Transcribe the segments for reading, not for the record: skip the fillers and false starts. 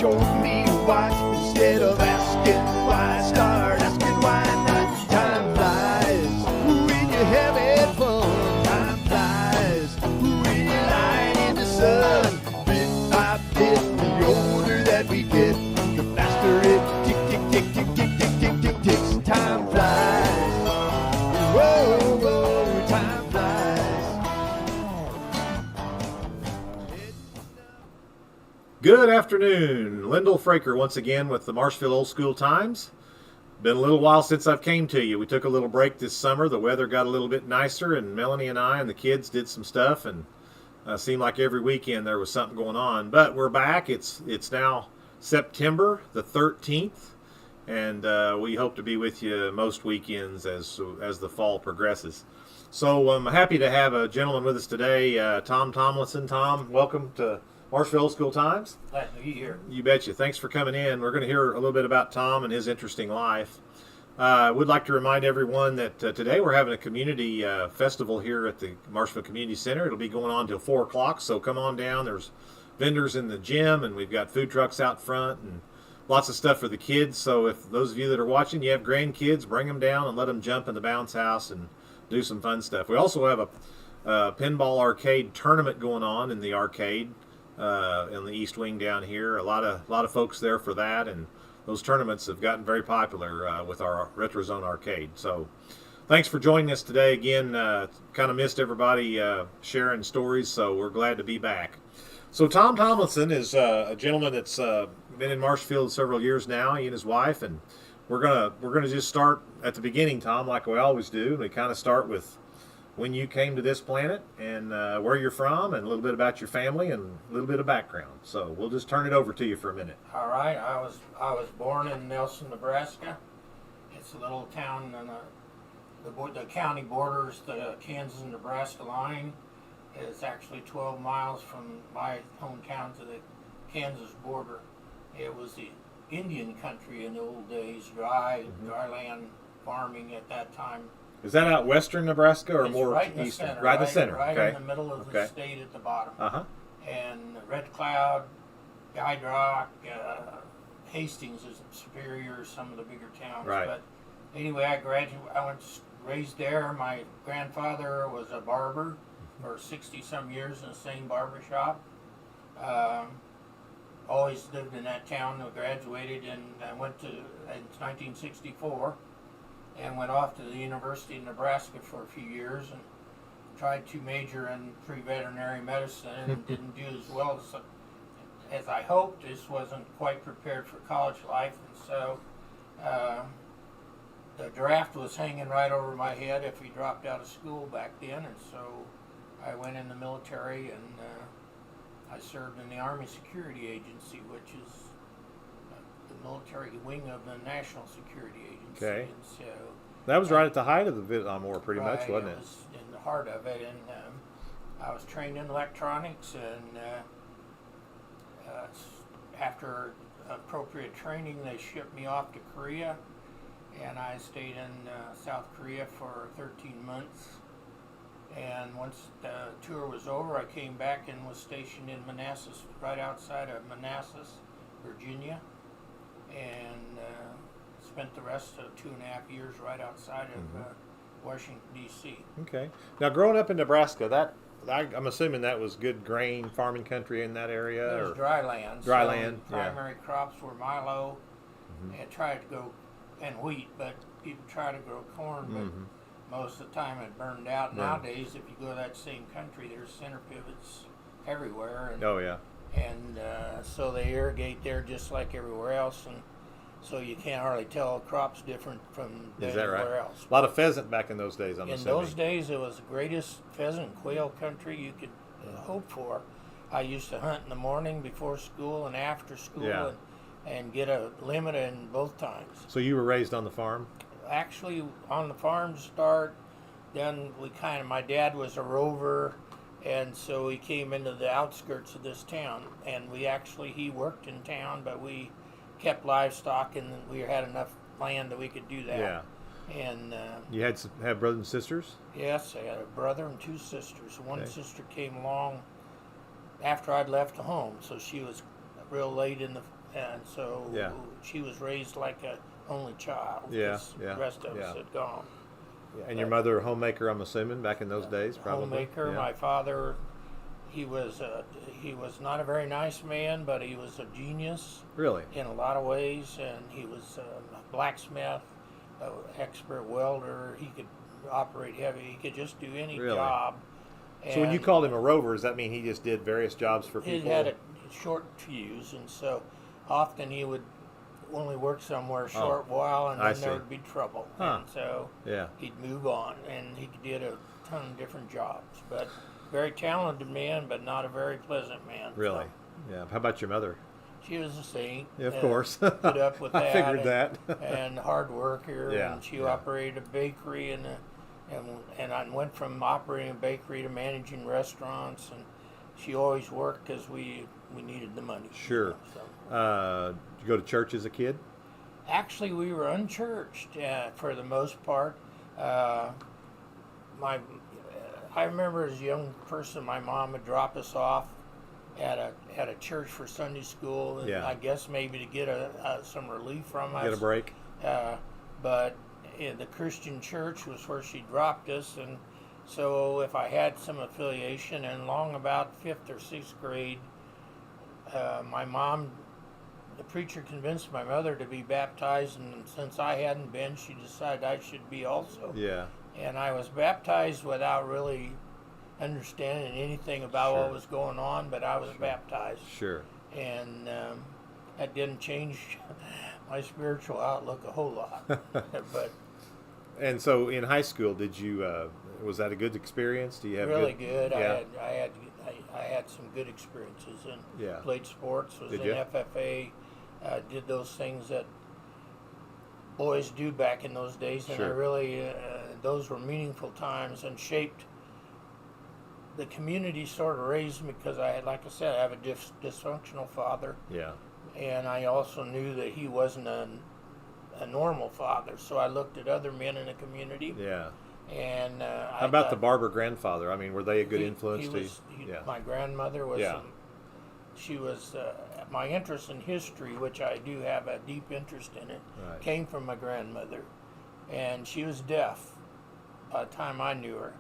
showed me why. Instead of asking why, start asking why not. Time flies when you're having fun. Time flies when you're lying in the sun. Bit by bit, the older that we get, the faster it tick, tick, tick, tick, tick, tick, tick, tick, ticks. Time flies. Whoa, whoa, time flies. Good afternoon. Lyndall, Fraker once again with the Marshfield Old School Times. Been a little while since I've came to you. We took a little break this summer. The weather got a little bit nicer, and Melanie and I and the kids did some stuff, and seemed like every weekend there was something going on. But we're back. It's now September the 13th, and we hope to be with you most weekends as the fall progresses. So I'm happy to have a gentleman with us today, Tom Tomlinson. Tom, welcome to Marshfield Old School Times. Glad to be here. You betcha. Thanks for coming in. We're going to hear a little bit about Tom and his interesting life. I would like to remind everyone that today we're having a community festival here at the Marshfield Community Center. It'll be going on till 4 o'clock, so come on down. There's vendors in the gym, and we've got food trucks out front and lots of stuff for the kids. So if those of you that are watching, you have grandkids, bring them down and let them jump in the bounce house and do some fun stuff. We also have a pinball arcade tournament going on in the arcade in the East Wing down here. A lot of folks there for that, and those tournaments have gotten very popular with our RetroZone arcade. So thanks for joining us today again. Kind of missed everybody sharing stories, so we're glad to be back. So Tom Tomlinson is a gentleman that's been in Marshfield several years now, he and his wife, and we're gonna just start at the beginning, Tom, like we always do. We kind of start with when you came to this planet and where you're from, and a little bit about your family and a little bit of background. So we'll just turn it over to you for a minute. All right. I was born in Nelson, Nebraska. It's a little town, and the county borders the Kansas and Nebraska line. It's actually 12 miles from my hometown to the Kansas border. It was the Indian country in the old days, dry land farming at that time. Is that out western Nebraska or It's more right in the eastern? center, Right in the center. Right Okay. in the middle of the state at the bottom. Uh-huh. And Red Cloud, Guide Rock, Hastings is Superior, some of the bigger towns. Right. But anyway, I was raised there. My grandfather was a barber for 60-some years in the same barber shop. Always lived in that town. I graduated and I went to in 1964. And went off to the University of Nebraska for a few years and tried to major in pre-veterinary medicine and didn't do as well as I hoped. Just wasn't quite prepared for college life, and so the draft was hanging right over my head if we dropped out of school back then, and so I went in the military and I served in the Army Security Agency, which is the military wing of the National Security Agency. Okay. And so That was right at the height of the Vietnam War, pretty much, wasn't it? It was in the heart of it, and I was trained in electronics, and after appropriate training, they shipped me off to Korea, and I stayed in South Korea for 13 months. And once the tour was over, I came back and was stationed in Manassas, right outside of Manassas, Virginia, and spent the rest of 2.5 years right outside of Washington, D.C. Okay. Now, growing up in Nebraska, I'm assuming that was good grain farming country in that area? It was dry land. Dry so land, primary crops were milo, and tried to go, and wheat, but people try to grow corn, but most of the time it burned out. Nowadays, if you go to that same country, there's center pivots everywhere. And, Oh, yeah. And so they irrigate there just like everywhere else, and so you can't hardly tell crops different from anywhere else. A lot of pheasant back in those days, I'm In assuming. those days, it was the greatest pheasant quail country you could hope for. I used to hunt in the morning before school and after school, and get a limit in both times. So you were raised on the farm? Actually, on the farm start, then my dad was a rover, and so he came into the outskirts of this town, and he worked in town, but we kept livestock, and we had enough land that we could do that. Yeah. And you have brothers and sisters? Yes, I had a brother and 2 sisters. One sister came along after I'd left the home, so she was real late in and so Yeah. she was raised like a only child. Yeah, 'cause yeah, The rest of yeah. us had gone. And your mother, a homemaker, I'm assuming, back in those days, probably. Homemaker. Yeah. My father, he was not a very nice man, but he was a genius Really? in a lot of ways, and he was a blacksmith, an expert welder. He could operate heavy. He could just do any Really? job. So when you And called him a rover, does that mean he just did various jobs for he people? had a short fuse, and so often he would only work somewhere a short while, and I then there see. would be trouble. Huh. And so Yeah. he'd move on, and he did a ton of different jobs. But very talented man, but not a very pleasant man. Really? So Yeah. How about your mother? she was a saint. Yeah, of course. Put up with that. I figured and, that. and hard worker, Yeah, and she yeah. operated a bakery, and I went from operating a bakery to managing restaurants, and she always worked because we needed the money. Sure. So. Did you go to church as a kid? Actually, we were unchurched for the most part. I remember as a young person, my mom would drop us off at a church for Sunday school, and Yeah. I guess maybe to get some relief from us. Get a break? But the Christian church was where she dropped us, and so if I had some affiliation, and long about 5th or 6th grade, the preacher convinced my mother to be baptized, and since I hadn't been, she decided I should be also. Yeah. And I was baptized without really understanding anything about Sure. what was going on, but I was Sure. baptized. Sure. And that didn't change my spiritual outlook a whole lot. But And so in high school, did you? Was that a good experience? Do you have really good. Yeah. I had some good experiences, and Yeah. played sports. Was Did in you? FFA. Did those things that boys do back in those days, and I Sure. really those were meaningful times and shaped the community. Sort of raised me because I had, like I said, I have a dysfunctional father, Yeah. and I also knew that he wasn't a normal father. So I looked at other men in the community, Yeah. and How about the Barber grandfather? I mean, were they a good influence to you? Yeah. My grandmother was. Yeah. She was. My interest in history, which I do have a deep interest in it, Right. came from my grandmother, and she was deaf by the time I knew her,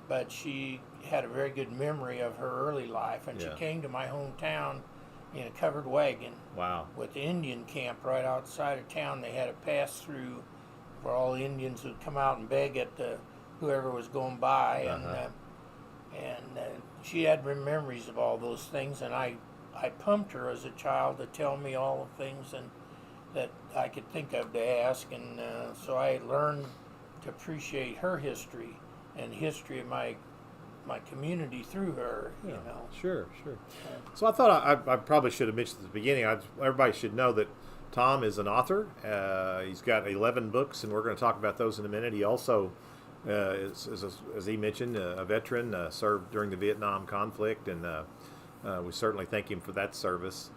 but she had a very good memory of her early life, and Yeah. she came to my hometown in a covered wagon Wow. with the Indian camp right outside of town. They had a pass through where all the Indians would come out and beg at whoever was going by, and she had memories of all those things, and I pumped her as a child to tell me all the things and that I could think of to ask, and so I learned to appreciate her history and history of my community through her. Yeah. You know. Sure. So I thought I probably should have mentioned at the beginning. Everybody should know that Tom is an author. He's got 11 books, and we're going to talk about those in a minute. He also as he mentioned, a veteran, served during the Vietnam conflict, and we certainly thank him for that service.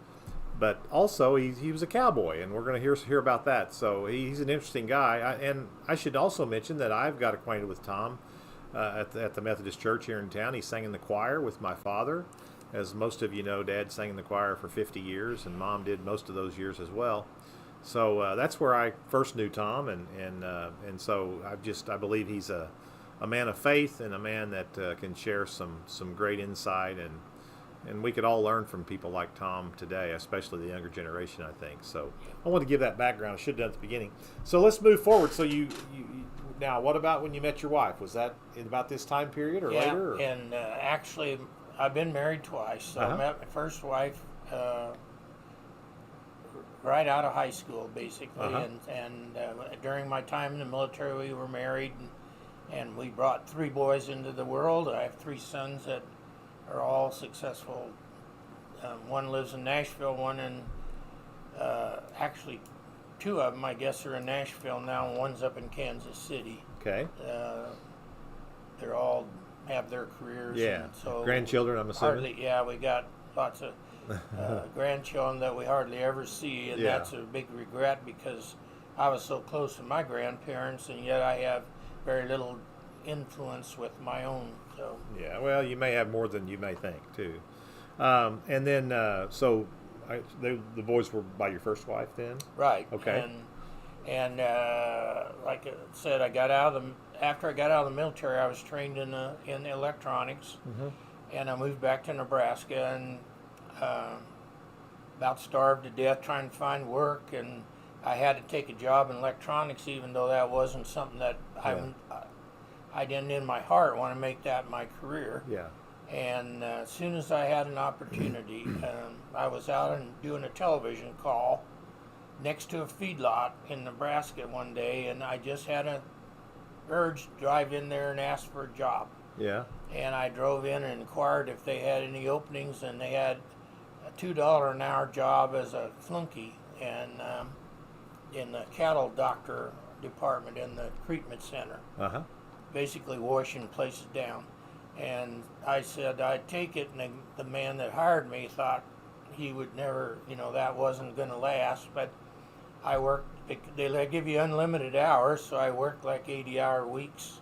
But also, he was a cowboy, and we're going to hear about that. So he's an interesting guy. And I should also mention that I've got acquainted with Tom at the Methodist Church here in town. He sang in the choir with my father. As most of you know, Dad sang in the choir for 50 years, and Mom did most of those years as well. So that's where I first knew Tom, and so I believe he's a man of faith and a man that can share some great insight, and we could all learn from people like Tom today, especially the younger generation, I think. So I want to give that background. I should have done it at the beginning. So let's move forward. So you now, what about when you met your wife? Was that in about this time period or later? Or? And actually, I've been married twice. So I met my first wife right out of high school, basically, and during my time in the military, we were married, and we brought 3 boys into the world. I have 3 sons that are all successful. One lives in Nashville, one in actually 2 of them, I guess, are in Nashville now, and one's up in Kansas City. Okay. They're all have their careers. Yeah. And so grandchildren, I'm assuming. we got lots of grandchildren that we hardly ever see, and that's a big regret because I was so close to my grandparents, and yet I have very little influence with my own. So Yeah, well, you may have more than you may think too. And then, so the boys were by your first wife then? Right. Okay. And like I said, after I got out of the military, I was trained in electronics, and I moved back to Nebraska and about starved to death trying to find work, and I had to take a job in electronics, even though that wasn't something that I didn't in my heart want to make that my career. Yeah. And as soon as I had an opportunity, I was out and doing a television call next to a feedlot in Nebraska one day, and I just had an urge to drive in there and ask for a job. Yeah. And I drove in and inquired if they had any openings, and they had a $2 an hour job as a flunky and in the cattle doctor department in the treatment center, basically washing places down. And I said I'd take it, and the man that hired me thought he would never, that wasn't going to last. But I worked, they give you unlimited hours, so I worked like 80-hour weeks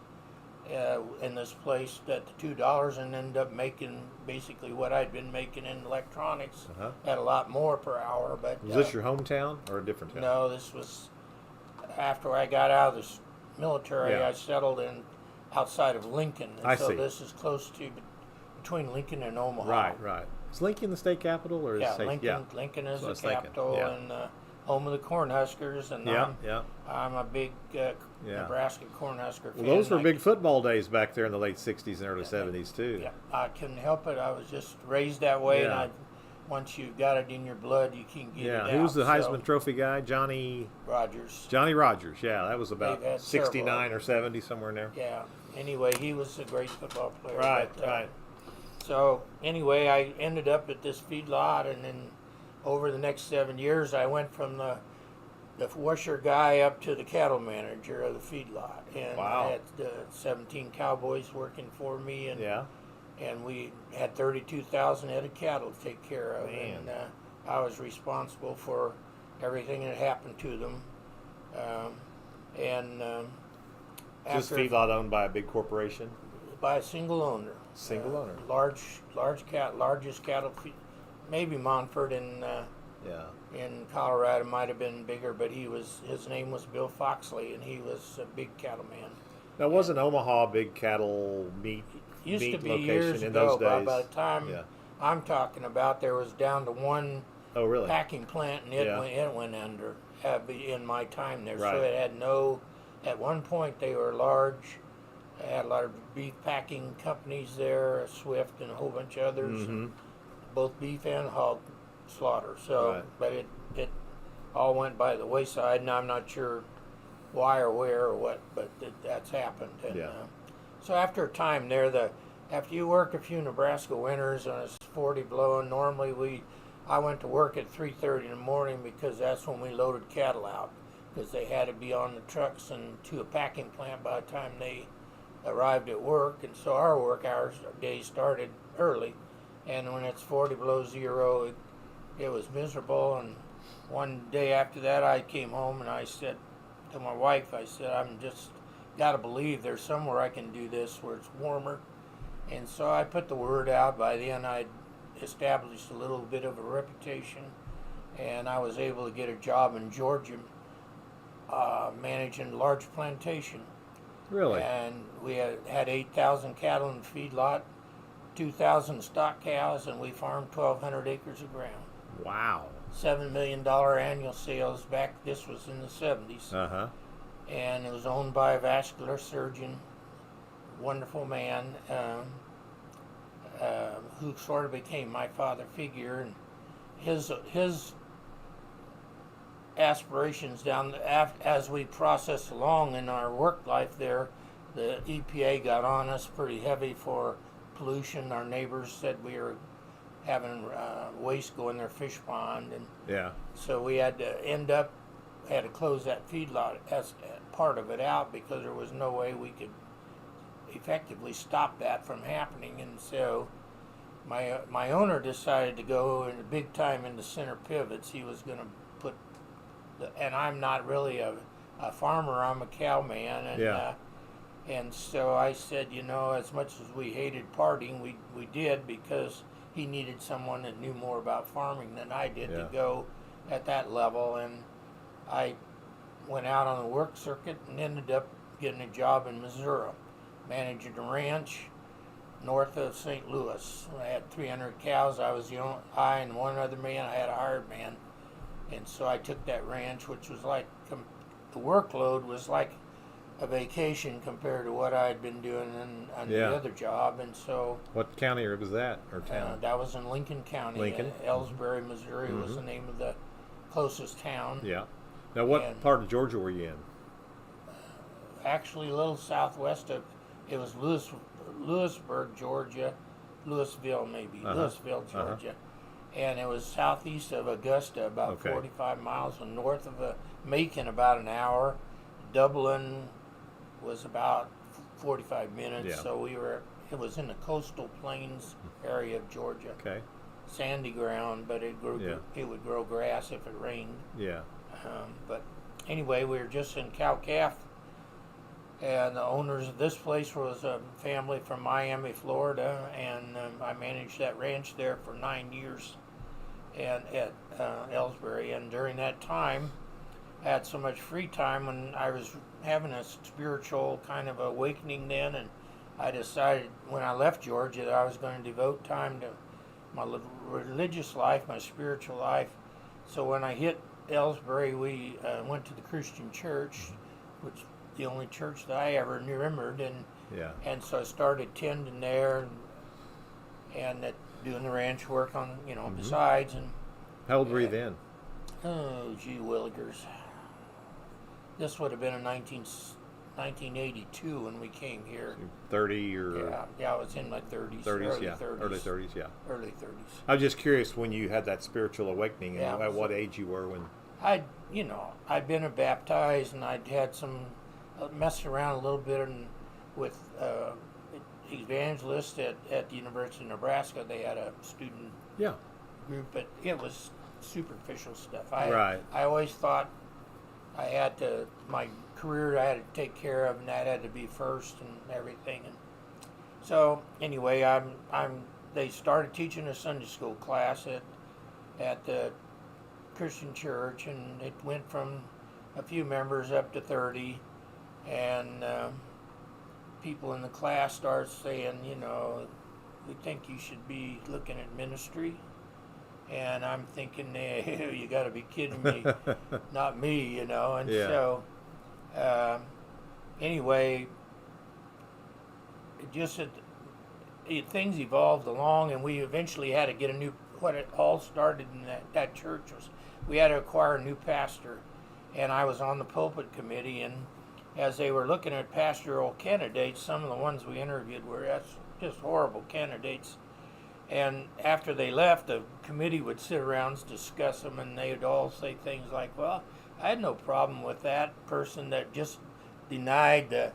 in this place at the $2 and ended up making basically what I'd been making in electronics at a lot more per hour. But was this your hometown or a different town? No, this was after I got out of the military. I settled in outside of Lincoln, and so this is close to between Lincoln and Omaha. Right. Is Lincoln the state capital, or is Lincoln is the capital and home of the Cornhuskers, and I'm a big Nebraska Cornhusker fan. Well, those were big football days back there in the late '60s and early '70s too. Yeah, I couldn't help it. I was just raised that way, and once you got it in your blood, you can't get it out. Who was the Heisman Trophy guy? Johnny Rogers. Johnny Rogers. Yeah, that was about 69 or 70, somewhere in there. Yeah. Anyway, he was a great football player. Right. So anyway, I ended up at this feedlot, and then over the next 7 years, I went from the washer guy up to the cattle manager of the feedlot, and I had 17 cowboys working for me, and we had 32,000 head of cattle to take care of, and I was responsible for everything that happened to them, This feedlot owned by a big corporation? By a single owner. Single owner. Largest cattle feed. Maybe Montford in Colorado might have been bigger, but his name was Bill Foxley, and he was a big cattleman. Now, wasn't Omaha a big cattle meat used to be location years in ago, those days? by the time I'm talking about, there was down to one packing plant, and it went under in my time there. So it had no. At one point, they were large. They had a lot of beef packing companies there, Swift and a whole bunch of others, both beef and hog slaughter. So, but it all went by the wayside, and I'm not sure why or where or what, but that's happened. And, so after a time there, after you work a few Nebraska winters and it's 40 below, and normally I went to work at 3:30 in the morning because that's when we loaded cattle out, because they had to be on the trucks and to a packing plant by the time they arrived at work. And so our work hours day started early, and when it's 40 below zero, it was miserable. And one day after that, I came home and I said to my wife, I'm just got to believe there's somewhere I can do this where it's warmer. And so I put the word out. By then I'd established a little bit of a reputation, and I was able to get a job in Georgia managing a large plantation. Really? And we had 8,000 cattle in the feedlot, 2,000 stock cows, and we farmed 1,200 acres of ground. Wow. $7 million annual sales back. This was in the 70s. And it was owned by a vascular surgeon, wonderful man, who sort of became my father figure. And his aspirations as we processed along in our work life there, the EPA got on us pretty heavy for pollution. Our neighbors said we were having waste go in their fish pond, and so we had to close that feedlot as part of it out, because there was no way we could effectively stop that from happening. And so my owner decided to go in big time into center pivots. He was going to put and I'm not really a farmer, I'm a cowman, and so I said, as much as we hated parting, we did, because he needed someone that knew more about farming than I did Yeah. to go at that level. And I went out on the work circuit and ended up getting a job in Missouri, managing a ranch north of St. Louis. I had 300 cows. I was the only, I and one other man. I had a hired man. And so I took that ranch, which was like, the workload was like a vacation compared to what I had been doing on Yeah. the other job. And so What county was that, or town? that was in Lincoln County. Lincoln? Ellsbury, Missouri was the name of the closest town. Yeah. Now, what And- part of Georgia were you in? Actually, a little southwest of, it was Lewisburg, Georgia, Louisville maybe, Louisville, Georgia. And it was southeast of Augusta, about Okay. 45 miles, and north of Macon, about an hour. Dublin was about 45 minutes. Yeah. So it was in the coastal plains area of Georgia. Okay. Sandy ground, but it would grow grass if it rained. Yeah. But anyway, we were just in cow-calf, and the owners of this place was a family from Miami, Florida, and I managed that ranch there for 9 years, and at Ellsbury. And during that time, I had so much free time, when I was having a spiritual kind of awakening then, and I decided when I left Georgia that I was going to devote time to my religious life, my spiritual life. So when I hit Ellsbury, we went to the Christian church, which the only church that I ever remembered, and so I started tending there and doing the ranch work on besides. And How old were you then? oh gee willikers, this would have been in 1982 when we came here. 30 or Yeah, I was in my 30s, 30s? early Yeah. 30s, Early 30s. Yeah. early 30s. I was just curious when you had that spiritual awakening, and Yeah. at what age you were when. I'd been baptized, and I'd had some messed around a little bit with evangelists at the University of Nebraska. They had a student Yeah. group, but it was superficial stuff. Right. I always thought I had my career I had to take care of, and that had to be first and everything. And so anyway, they started teaching a Sunday school class at the Christian church, and it went from a few members up to 30, and people in the class started saying, we think you should be looking at ministry. And I'm thinking, hey, you got to be kidding me, not me, And Yeah. so, anyway, things evolved along, and we eventually had to get what it all started in that church was we had to acquire a new pastor. And I was on the pulpit committee, and as they were looking at pastoral candidates, some of the ones we interviewed were just horrible candidates. And after they left, the committee would sit around and discuss them, and they would all say things like, well, I had no problem with that person that just denied the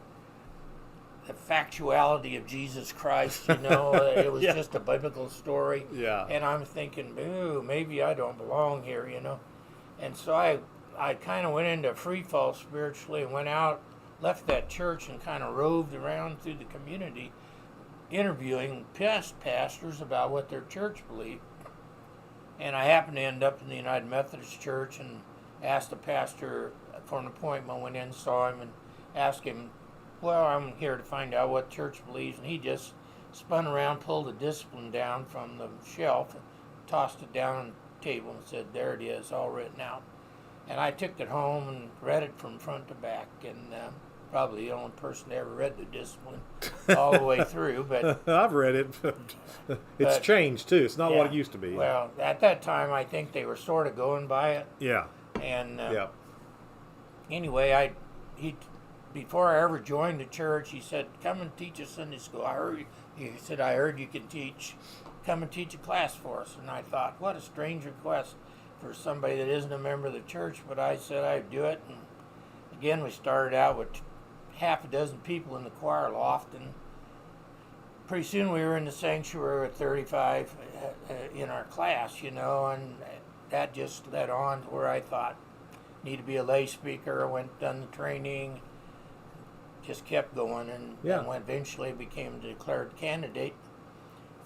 factuality of Jesus Christ, It was Yeah. just a biblical story. Yeah. And I'm thinking, ooh, maybe I don't belong here, And so I kind of went into free fall spiritually and went out, left that church, and kind of roved around through the community, interviewing past pastors about what their church believed. And I happened to end up in the United Methodist Church and asked the pastor for an appointment, went in, saw him, and asked him, well, I'm here to find out what church believes. And he just spun around, pulled the discipline down from the shelf, and tossed it down on the table and said, there it is, all written out. And I took it home and read it from front to back, and probably the only person that ever read the discipline all the way through. But I've read it, but it's changed too. It's not what it used to be. Well, at that time, I think they were sort of going by it. Yeah. And Yeah. anyway, before I ever joined the church, he said, come and teach us Sunday school. He said, I heard you can teach. Come and teach a class for us. And I thought, what a strange request for somebody that isn't a member of the church. But I said I'd do it. And again, we started out with half a dozen people in the choir loft. And pretty soon we were in the sanctuary with 35 in our class, and that just led on to where I thought, need to be a lay speaker. I done the training, just kept going, and eventually became a declared candidate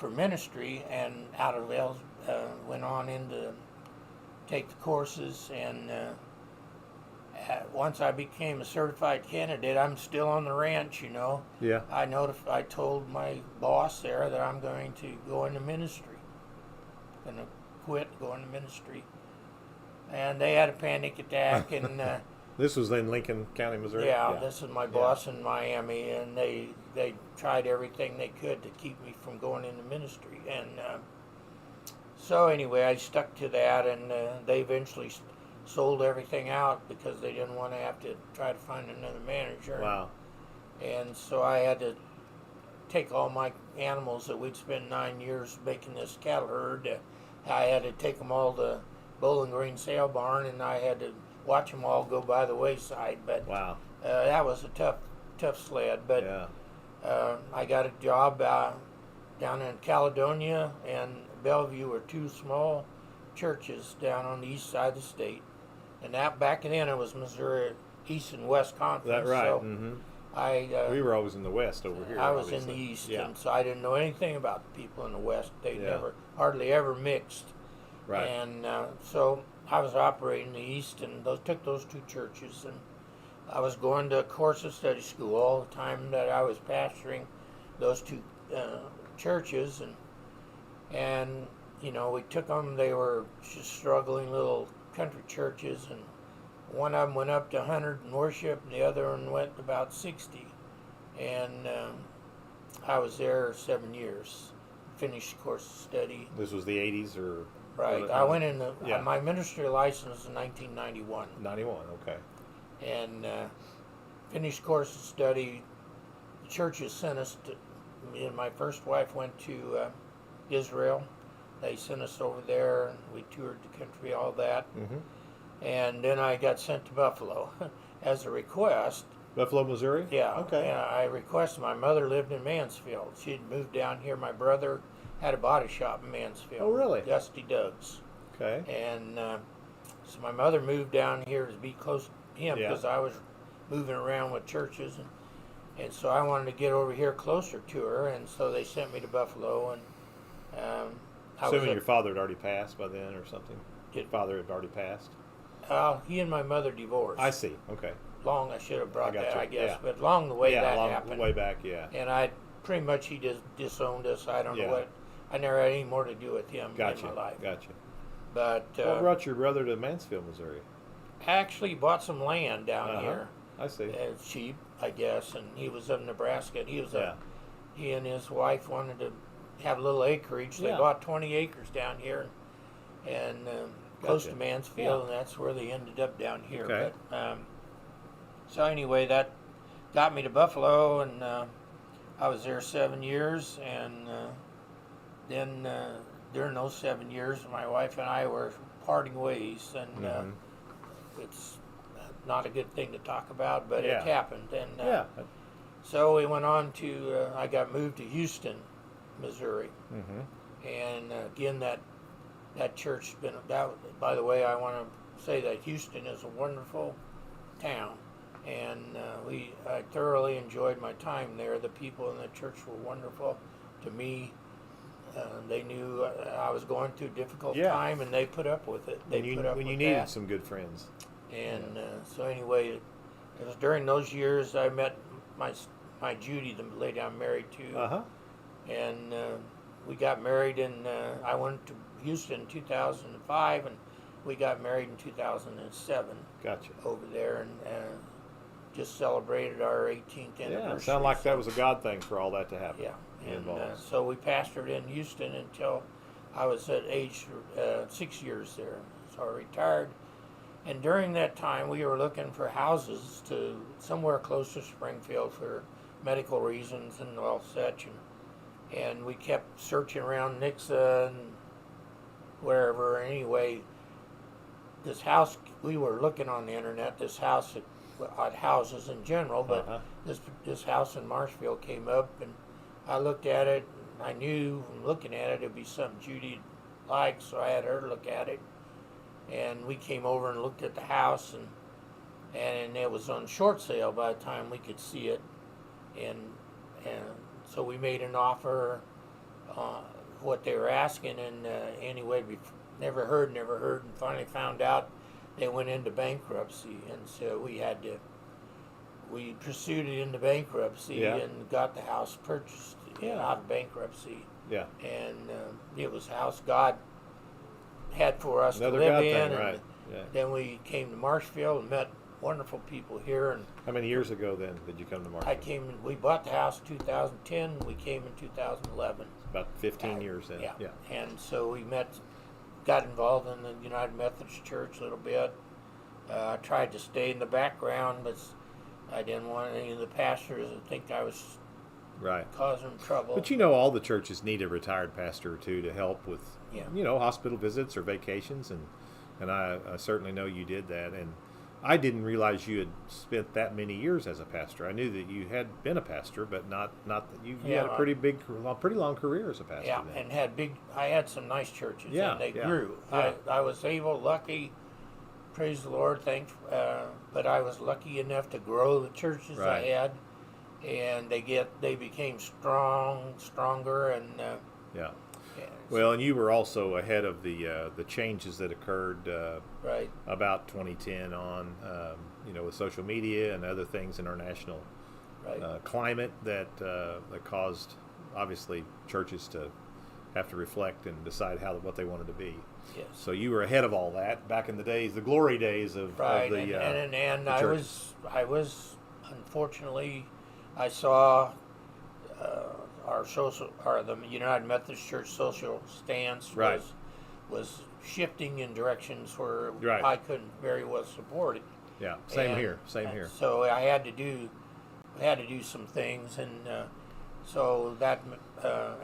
for ministry, and out of Wells went on into take the courses, and once I became a certified candidate, I'm still on the ranch, you know. Yeah. I told my boss there that I'm going to go into ministry. Going to quit, go into ministry. And they had a panic attack, and This was in Lincoln County, Missouri? yeah, this is my boss in Miami, and they tried everything they could to keep me from going into ministry. And so anyway, I stuck to that, and they eventually sold everything out because they didn't want to have to try to find another manager. Wow. And so I had to take all my animals that we'd spent 9 years making this cattle herd. I had to take them all to Bowling Green sale barn, and I had to watch them all go by the wayside. But Wow. that was a tough sled. But Yeah. I got a job down in Caledonia and Bellevue were two small churches down on the east side of the state. And that back then it was Missouri East and West Conference. That right. So Mm-hmm. We were always in the West over here. I was obviously. in the East, Yeah. and so I didn't know anything about the people in the West. They Yeah. hardly ever mixed. Right. And so I was operating in the East, and took those two churches, and I was going to course of study school all the time that I was pastoring those two churches, and you know, we took them. They were just struggling little country churches, and one of them went up to 100 in worship, and the other one went about 60. And I was there 7 years, finished course of study. This was the 80s or? Right. I went in my ministry license was in 1991. 91, okay. And finished course of study. The churches sent us to, me and my first wife went to Israel. They sent us over there, and we toured the country, all that. Mm-hmm. And then I got sent to Buffalo as a request. Buffalo, Missouri? Yeah. Okay. And I requested, my mother lived in Mansfield. She'd moved down here. My brother had a body shop in Mansfield. Oh, really? Dusty Doug's. Okay. And so my mother moved down here to be close to him because I was moving around with churches. And so I wanted to get over here closer to her. And so they sent me to Buffalo. And Assuming your father had already passed by then or something? Your father had already passed? He and my mother divorced. I see. Okay. I should have brought that, I guess. Yeah. But along the way that along happened. way back, yeah. And pretty much he just disowned us. I don't know Yeah. what. I never had any more to do with him Gotcha. in my life. Gotcha. But What brought your brother to Mansfield, Missouri? actually bought some land down here. I see. Cheap, I guess. And he was of Nebraska. And Yeah. he and his wife wanted to have a little acreage. They Yeah. bought 20 acres down here, and close to Gotcha. Mansfield, and that's where they ended up down here. Okay. But, so anyway, that got me to Buffalo, and I was there 7 years, and then during those 7 years, my wife and I were parting ways, and it's not a good thing to talk about, but it happened. And so we went on to, I got moved to Houston, Missouri. And again, that church been, by the way, I want to say that Houston is a wonderful town, and I thoroughly enjoyed my time there. The people in the church were wonderful to me. They knew I was going through a difficult time, and they put up with it. When you needed some good friends. And so anyway, it was during those years I met my Judy, the lady I'm married to. And we got married, and I went to Houston in 2005, and we got married in 2007. Gotcha. Over there, and just celebrated our 18th anniversary. Yeah, it sounded like that was a God thing for all that to happen. Yeah. And so we pastored in Houston until I was at age 6 years there. So I retired. And during that time, we were looking for houses to somewhere close to Springfield for medical reasons and all such. And we kept searching around Nixa and wherever. Anyway, this house, we were looking on the internet, this house, at houses in general, but this house in Marshfield came up, and I looked at it, and I knew from looking at it it'd be something Judy liked, so I had her look at it. And we came over and looked at the house, and it was on short sale by the time we could see it. And so we made an offer what they were asking, and anyway, we never heard, and finally found out they went into bankruptcy, and so we pursued it into bankruptcy Yeah. and got the house purchased out of bankruptcy. Yeah. And it was a house God had for us Another to live God in. thing, And right. Yeah. then we came to Marshfield and met wonderful people here. And How many years ago then did you come to Marshfield? we bought the house in 2010. We came in 2011. About 15 years then. Yeah. And so we got involved in the United Methodist Church a little bit. I tried to stay in the background, but I didn't want any of the pastors to think I was Right. causing them trouble. But all the churches need a retired pastor or two to help with, hospital visits or vacations, and I certainly know you did that. And I didn't realize you had spent that many years as a pastor. I knew that you had been a pastor, but not that you had a pretty long career as a pastor. Yeah, then. and I had some nice churches, Yeah, and they yeah, grew. yeah. I was lucky, praise the Lord, but I was lucky enough to grow the churches I Right. had, and they became stronger, and Yeah. yeah, Well, and you were also ahead of the changes that occurred right, about 2010 on, with social media and other things in our national right, climate that caused, obviously, churches to have to reflect and decide what they wanted to be. yes, So you were ahead of all that back in the days, the glory days of right, the and the I church. was unfortunately, I saw the United Methodist Church social stance Right. was shifting in directions where Right. I couldn't very well support it. Yeah, same And- here, same here. So I had to do some things, and so that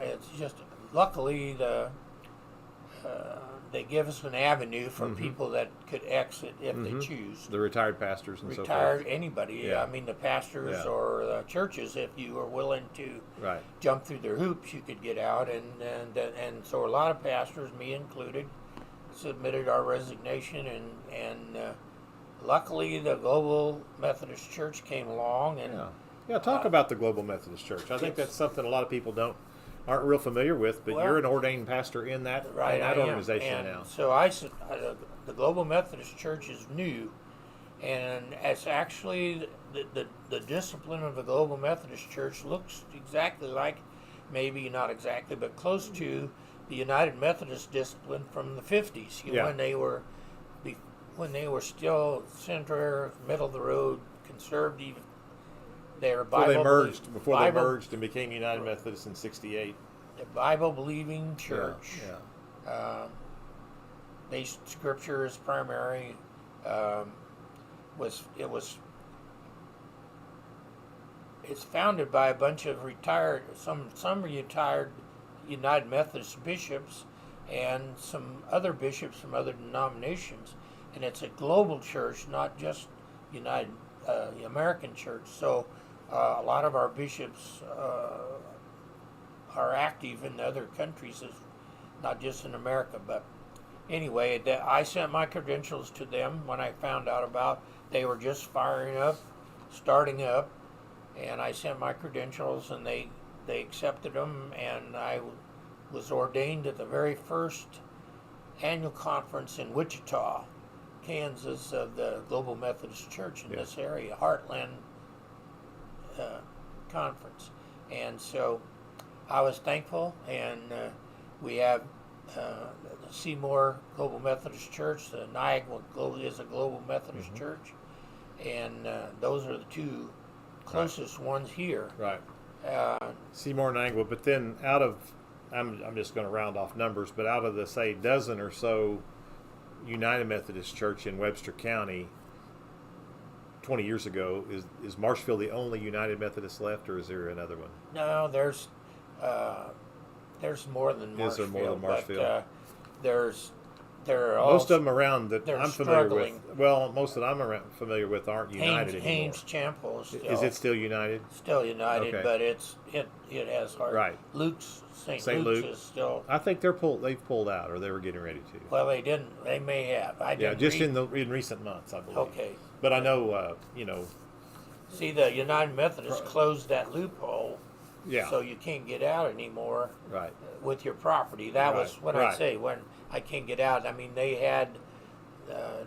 it's just luckily they give us an avenue for people that could exit if they choose. The retired pastors and so Retired forth. anybody. Yeah. I mean, the pastors Yeah. or the churches, if you were willing to Right. jump through their hoops, you could get out. And so a lot of pastors, me included, submitted our resignation, and luckily the Global Methodist Church came along, and Yeah, talk about the Global Methodist Church. I think that's something a lot of people aren't real familiar with, but Well, you're an ordained pastor in that right, I am. organization And now. so the Global Methodist Church is new, and it's actually the discipline of the Global Methodist Church looks exactly like, maybe not exactly, but close to the United Methodist discipline from the 50s, Yeah. when they were still center, middle of the road, conservative. They're Before they Bible, merged and became United Methodist in '68. the Bible-believing church. Yeah. Based scripture is primary. It's founded by a bunch of some retired United Methodist bishops and some other bishops from other denominations, and it's a global church, not just United American church. So a lot of our bishops are active in other countries, not just in America. But anyway, I sent my credentials to them when I found out about they were just starting up, and I sent my credentials, and they accepted them, and I was ordained at the very first annual conference in Wichita, Kansas, of the Global Methodist Church in this area, Heartland Conference. And so I was thankful, and we have the Seymour Global Methodist Church. The Niagara is a Global Methodist Church, and those are the two closest ones here. Right. Seymour and Anglo, but then I'm just going to round off numbers, but out of the, say, dozen or so United Methodist Church in Webster County 20 years ago, is Marshfield the only United Methodist left, or is there another one? No, there's more than Marshfield. Is there more than Marshfield? But there are Most of them around that they're I'm familiar struggling. with. Well, most that I'm familiar with aren't United anymore. Haynes Chapel Is it still United? still United, Okay. but it has hard. Right. St. St. Luke's Luke. is still. I think they've pulled out, or they were getting ready to. Well, they didn't. They may have. I Yeah, didn't just read. in recent months, I believe. Okay. But I know, See, the United Methodist closed that loophole Yeah. So you can't get out anymore Right. with your property. That was Right, what right. I say when I can't get out. I mean, they had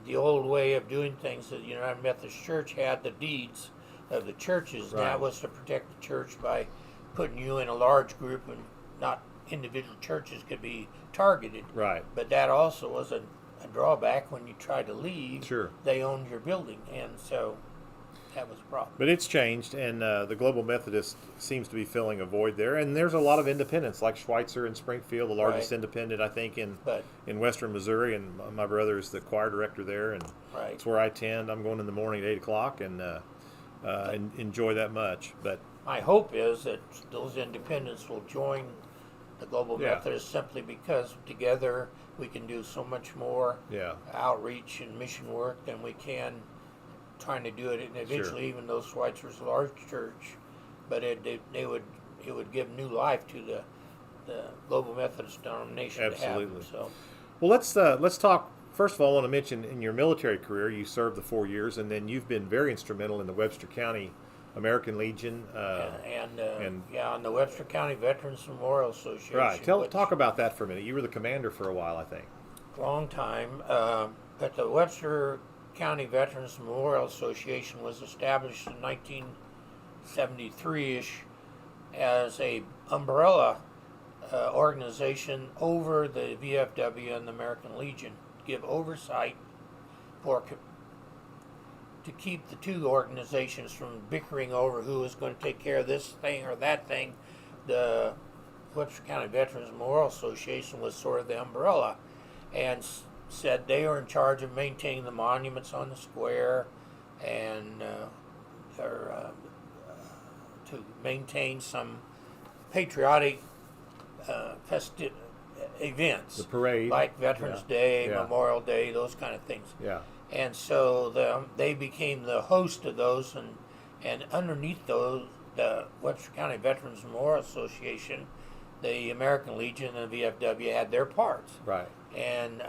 the old way of doing things. That United Methodist Church had the deeds of the churches. Right. That was to protect the church by putting you in a large group, and not individual churches could be targeted. Right. But that also was a drawback when you tried to leave. Sure. They owned your building, and so that was a problem. But it's changed, and the Global Methodist seems to be filling a void there. And there's a lot of independents, like Schweitzer in Springfield, the largest Right. independent, I think, in But western Missouri. And my brother is the choir director there, and right. it's where I attend. I'm going in the morning at 8 o'clock, and enjoy that much. But My hope is that those independents will join the Global Yeah. Methodist simply because together we can do so much more yeah, outreach and mission work than we can trying to do it. And eventually, Sure. even though Schweitzer's a large church, but it would give new life to the Global Methodist denomination. Absolutely. To have. So well, let's talk. First of all, I want to mention in your military career, you served the 4 years, and then you've been very instrumental in the Webster County American Legion. and on the Webster County Veterans Memorial Association. Right. which- Talk about that for a minute. You were the commander for a while, I think. long time. But the Webster County Veterans Memorial Association was established in 1973-ish as a umbrella organization over the VFW and the American Legion, to give oversight to keep the two organizations from bickering over who was going to take care of this thing or that thing. The Webster County Veterans Memorial Association was sort of the umbrella, and said they were in charge of maintaining the monuments on the square, and to maintain some patriotic events, The parade. like Veterans Yeah. Day, Yeah. Memorial Day, those kind of things. Yeah. And so they became the host of those, and underneath those, the Webster County Veterans Memorial Association, the American Legion and the VFW had their parts. Right. And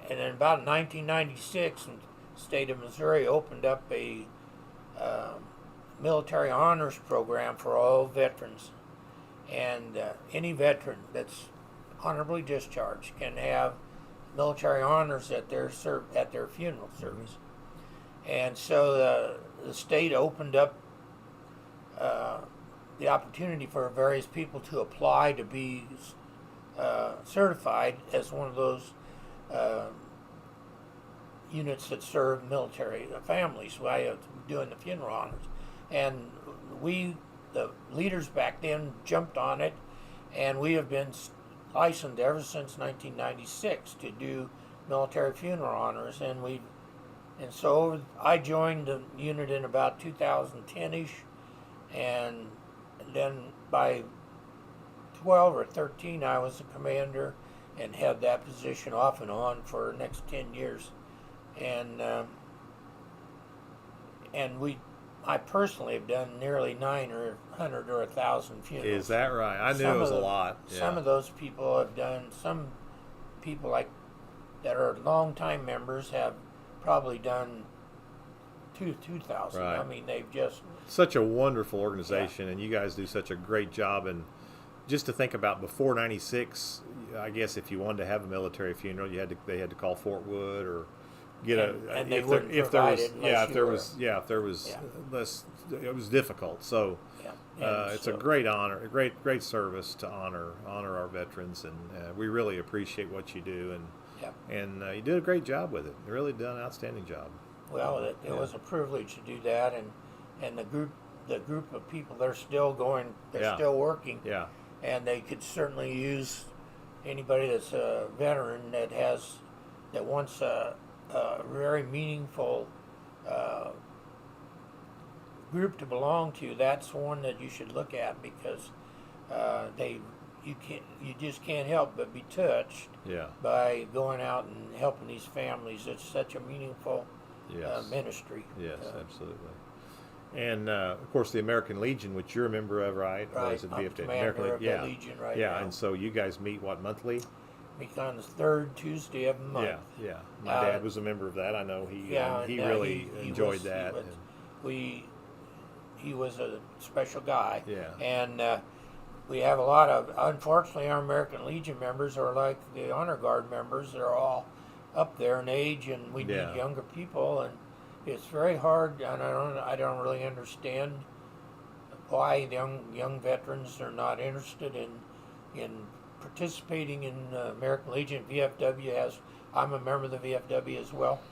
in about 1996, the state of Missouri opened up a military honors program for all veterans. And any veteran that's honorably discharged can have military honors at their funeral service. And so the state opened up the opportunity for various people to apply to be certified as one of those units that serve military families while doing the funeral honors. And we, the leaders back then, jumped on it, and we have been licensed ever since 1996 to do military funeral honors. And so I joined the unit in about 2010-ish, and then by 12 or 13 I was the commander and had that position off and on for the next 10 years. And I personally have done nearly 900 or 1,000 funerals. Is that right? I knew it was a lot. Yeah. Some of those people have done. Some people like that are longtime members have probably done 2,000. Right. I mean, they've just Such a wonderful organization, and you guys do such a great job. And just to think about before '96, I guess if you wanted to have a military funeral, they had to call Fort Wood or get and they if wouldn't there provide was it unless you were- yeah. less, it was difficult. So yeah. it's a great honor, a great service to honor our veterans, and we really appreciate what you do, and you did a great job with it. You really done an outstanding job. Well, it was a privilege to do that, and the group of people, they're still going, they're still working, Yeah. and they could certainly use anybody that's a veteran that wants a very meaningful group to belong to. That's one that you should look at, because you just can't help but be touched Yeah. by going out and helping these families. It's such a meaningful Yes. ministry. Yes, absolutely. And of course, the American Legion, which you're a member of, right? Or Right, is it I'm VFW? commander American of the yeah. Legion right yeah. now. And so you guys meet monthly? Meet on the third Tuesday of the month. Yeah, yeah. My dad was a member of that. I know he really he enjoyed was- that. He was a special guy. Yeah. And we have a lot of, unfortunately, our American Legion members are like the Honor Guard members. They're all up there in age, and we Yeah. need younger people, and it's very hard. And I don't really understand why the young veterans are not interested in participating in American Legion. VFW has. I'm a member of the VFW as well,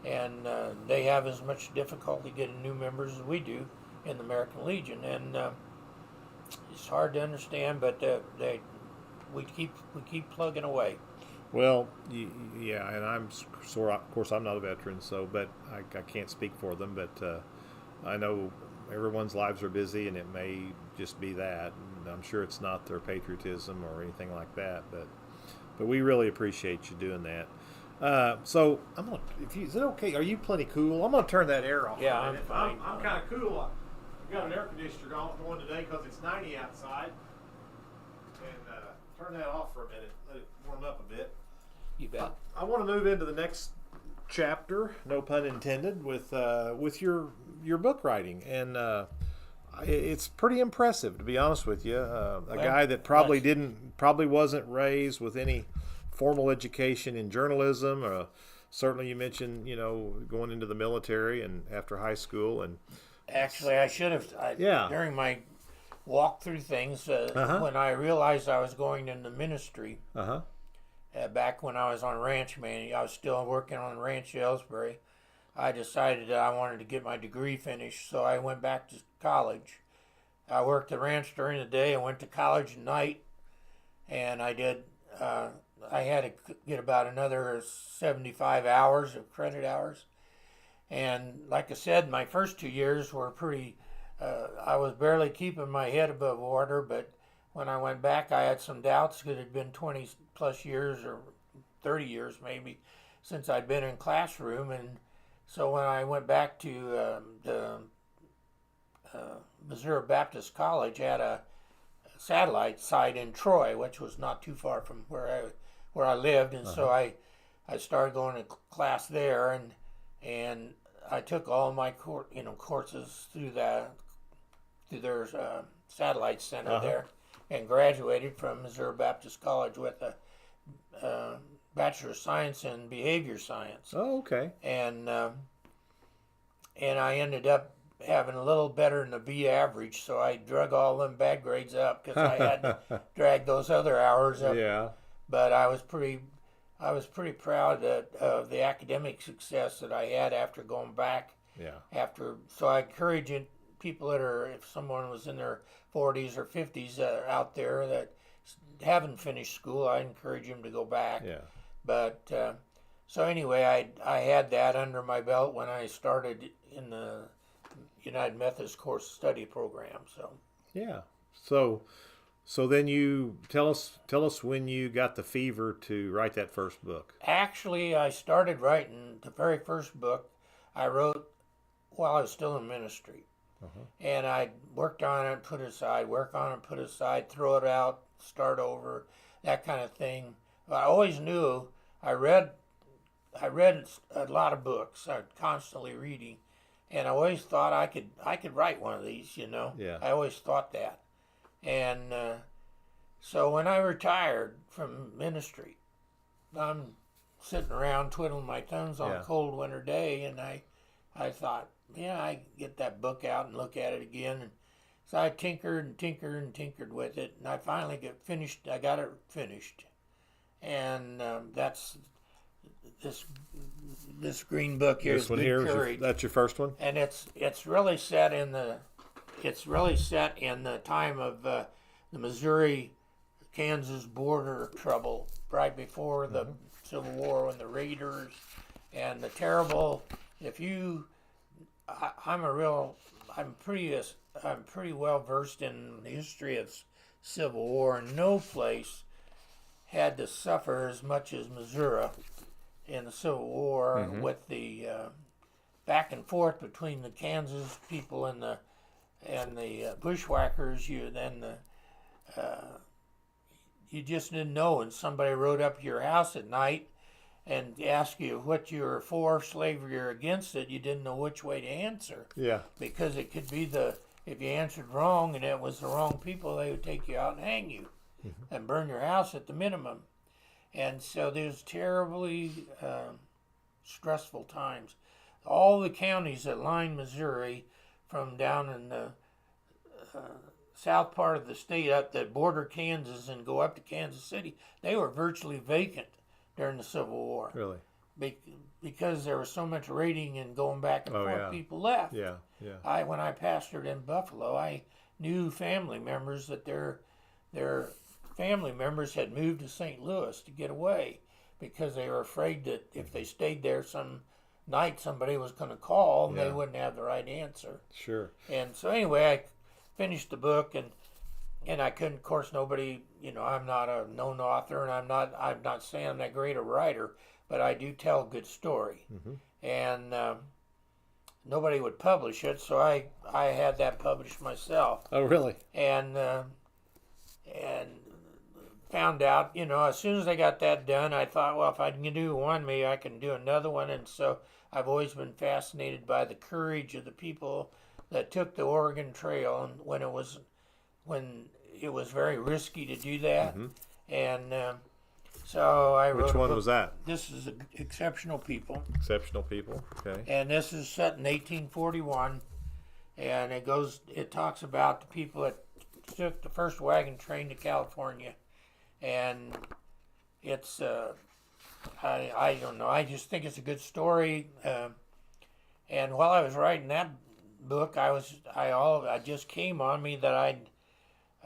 and they have as much difficulty getting new members as we do in the American Legion, and it's hard to understand, but we keep plugging away. Well, yeah, and of course, I'm not a veteran, so, but I can't speak for them, but I know everyone's lives are busy, and it may just be that. And I'm sure it's not their patriotism or anything like that, but we really appreciate you doing that. So I'm gonna. Is it okay? Are you plenty cool? I'm gonna turn that air off. Yeah, I'm fine. I'm kind of cool. I've got an air conditioner going today because it's 90 outside, and turn that off for a minute. Let it warm up a bit. You bet. I want to move into the next chapter, no pun intended, with your book writing, and it's pretty impressive, to be honest with you. Guy that probably wasn't raised with any formal education in journalism. Certainly, you mentioned going into the military and after high school, and actually I should have. During my walk through things, when I realized I was going into ministry. Back when I was on ranch man, I was still working on Ranch Ellsbury. I decided that I wanted to get my degree finished, so I went back to college. I worked the ranch during the day and went to college at night, and I did. I had to get about another 75 hours of credit hours, and like I said, my first 2 years were pretty. I was barely keeping my head above water, but when I went back, I had some doubts because it had been 20 plus years or 30 years maybe since I'd been in classroom. And so when I went back to the Missouri Baptist College, had a satellite site in Troy, which was not too far from where I lived. And so I started going to class there, and I took all my courses through their satellite center there, and graduated from Missouri Baptist College with a Bachelor of Science in Behavior Science. Oh, okay. And I ended up having a little better than a B average, so I drug all them bad grades up because I had to drag those other hours up. Yeah. But I was pretty proud of the academic success that I had after going back. Yeah. So I encourage people that are, if someone was in their 40s or 50s out there that haven't finished school, I encourage them to go back. Yeah. But so anyway, I had that under my belt when I started in the United Methodist Course Study Program. So yeah. So then you tell us when you got the fever to write that first book. Actually, I started writing the very first book I wrote while I was still in ministry. And I worked on it, put it aside, work on it, put it aside, throw it out, start over, that kind of thing. But I always knew I read a lot of books. I was constantly reading, and I always thought I could write one of these. Yeah. I always thought that, and so when I retired from ministry, I'm sitting around twiddling my thumbs on a cold winter day, and I thought, I get that book out and look at it again. And so I tinkered and tinkered and tinkered with it, and I finally I got it finished. And that's this green book here. This one here, that's your first one? And it's really set in the time of the Missouri-Kansas border trouble right before the Civil War, when the raiders and the terrible. I'm pretty well versed in the history of Civil War, and no place had to suffer as much as Missouri in the Civil War, with the back and forth between the Kansas people and the bushwhackers. You just didn't know, and somebody rode up to your house at night and ask you what you were for, slavery or against it. You didn't know which way to answer. Yeah. Because it could be the if you answered wrong and it was the wrong people, they would take you out and hang you and burn your house at the minimum. And so there's terribly stressful times. All the counties that line Missouri, from down in the south part of the state up that border Kansas and go up to Kansas City, they were virtually vacant during the Civil War. Really? Because there was so much raiding and going back and forth, yeah. people left. Yeah, yeah. When I pastored in Buffalo, I knew family members that their family members had moved to St. Louis to get away because they were afraid that if they stayed there some night, somebody was going to call and they wouldn't have the right answer. Sure. And so anyway, I finished the book and I couldn't, of course, nobody, I'm not a known author and I'm not saying I'm that great a writer, but I do tell a good story. And nobody would publish it, so I had that published myself. Oh, really? And found out, as soon as I got that done, I thought, well, if I can do one, maybe I can do another one. And so I've always been fascinated by the courage of the people that took the Oregon Trail, and when it was very risky to do that. And so I wrote. Which one was that? This is Exceptional People. Exceptional People. Okay. And this is set in 1841, and it talks about the people that took the first wagon train to California, and it's I don't know, I just think it's a good story. And while I was writing that book, I just came on me that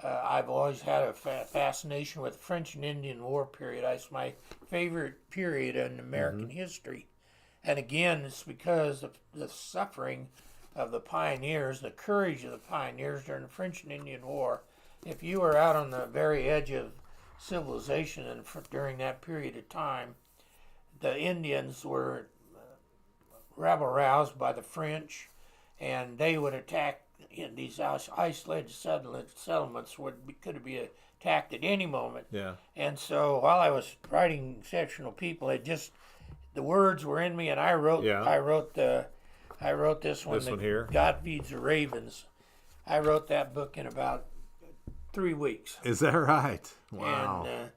I've always had a fascination with the French and Indian War period. It's my favorite period in American history. And again, it's because of the suffering of the pioneers, the courage of the pioneers during the French and Indian War. If you were out on the very edge of civilization and during that period of time, the Indians were rabble-roused by the French, and they would attack these isolated settlements could be attacked at any moment. Yeah. And so while I was writing Exceptional People, the words were in me, and I wrote this one. This one here? God Feeds the Ravens. I wrote that book in about 3 weeks. Is that right? Wow. And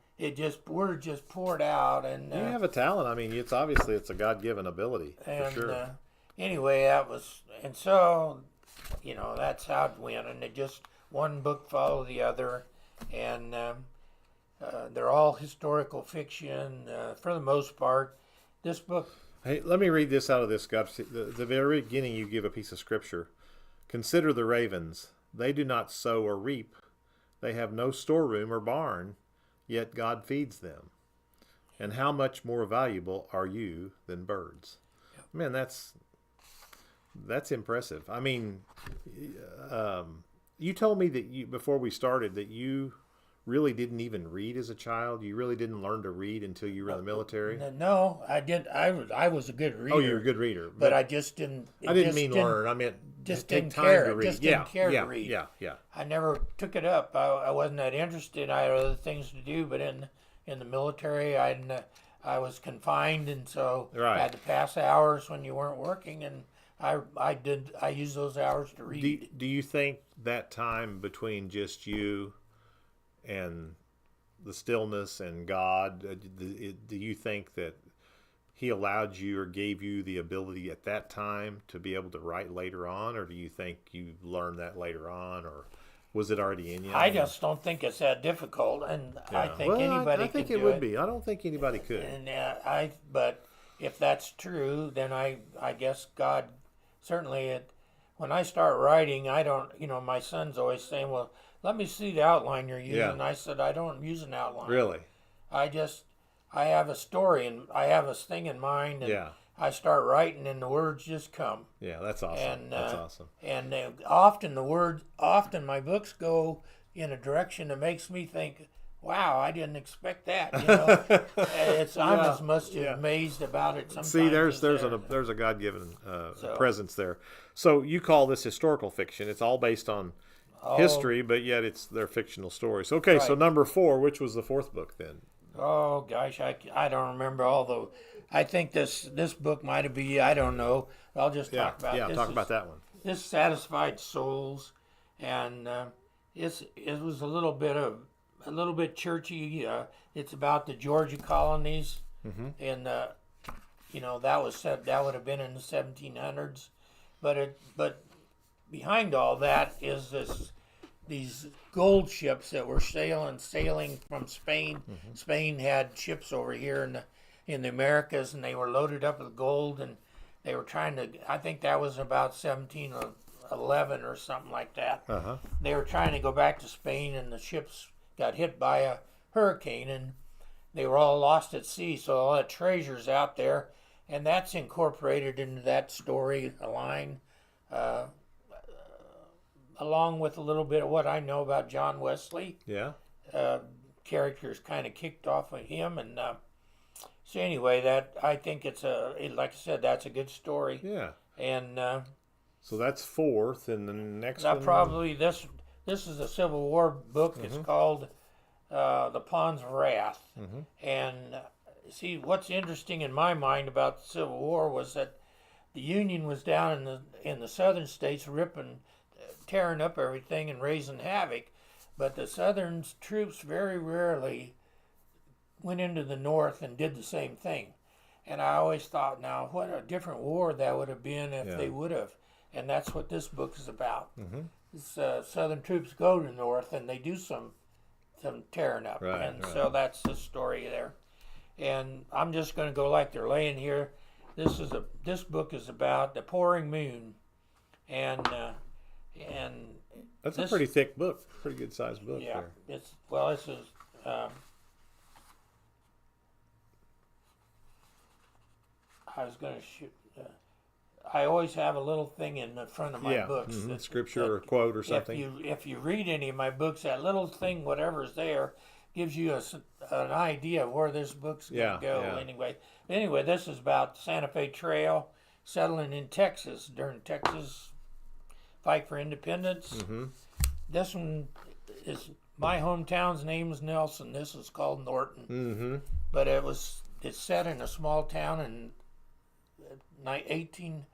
words just poured out. And you have a talent. I mean, it's a God-given ability, for sure. Anyway, so that's how it went, and it just one book followed the other, and they're all historical fiction for the most part. This book. Hey, let me read this out of this, God. The very beginning, you give a piece of scripture. Consider the ravens; they do not sow or reap; they have no storeroom or barn, yet God feeds them. And how much more valuable are you than birds? Yep. Man, that's impressive. I mean, you told me that before we started that you really didn't even read as a child. You really didn't learn to read until you were in the military. No, I did. I was a good reader. Oh, you were a good reader, but I just didn't. I didn't mean learn. I meant just take didn't time care. to read. Just didn't care to read. Yeah. I never took it up. I wasn't that interested. I had other things to do. But in the military, I was confined, and so I had to pass hours when you weren't working, and I used those hours to read. Do you think that time between just you and the stillness and God, do you think that He allowed you or gave you the ability at that time to be able to write later on, or do you think you learned that later on, or was it already in you? I just don't think it's that difficult, and I think anybody could do it. I think it would be. I don't think anybody could. And but if that's true, then I guess God certainly. When I start writing, I don't. My son's always saying, "Well, let me see the outline you're using." Yeah. And I said, "I don't use an outline. Really? I have a story and I have a thing in mind, and I start writing, and the words just come." Yeah, that's awesome. And, that's awesome. And often my books go in a direction that makes me think, "Wow, I didn't expect that." I'm as much amazed about it sometimes. See, there's a God-given presence there. So you call this historical fiction? It's all based on history, but yet they're fictional stories. Okay, right. So number 4, which was the 4th book then? Oh gosh, I don't remember all the. I think this book might have been. I don't know. I'll just talk about. Yeah, talk about that one. This Satisfied Souls, and it was a little bit churchy. It's about the Georgia colonies, and that would have been in the 1700s, but behind all that is these gold ships that were sailing from Spain. Spain had ships over here in the Americas, and they were loaded up with gold, and they were trying to. I think that was about 1711 or something like that. They were trying to go back to Spain, and the ships got hit by a hurricane, and they were all lost at sea. So all that treasure's out there, and that's incorporated into that storyline. Along with a little bit of what I know about John Wesley. Yeah. Characters kind of kicked off of him, and so anyway, that I think like I said, that's a good story. Yeah. And so that's fourth, and the next one. Probably this is a Civil War book. It's called The Pawns of Wrath. And see, what's interesting in my mind about the Civil War was that the Union was down in the southern states tearing up everything and raising havoc, but the Southern troops very rarely went into the North and did the same thing. And I always thought, now, what a different war that would have been if they would have. And that's what this book is about. Southern troops go to the North and they do some tearing up. So that's the story there. And I'm just going to go like they're laying here. This book is about the pouring moon, and that's a pretty thick book, pretty good sized book. Yeah, there. this is. I was going to shoot. I always have a little thing in the front of my books, scripture or quote or something. If you read any of my books, that little thing, whatever's there, gives you an idea of where this book's going to go. Anyway, this is about Santa Fe Trail, settling in Texas during Texas fight for independence. This one is my hometown's name is Nelson. This is called Norton. But it's set in a small town in 1918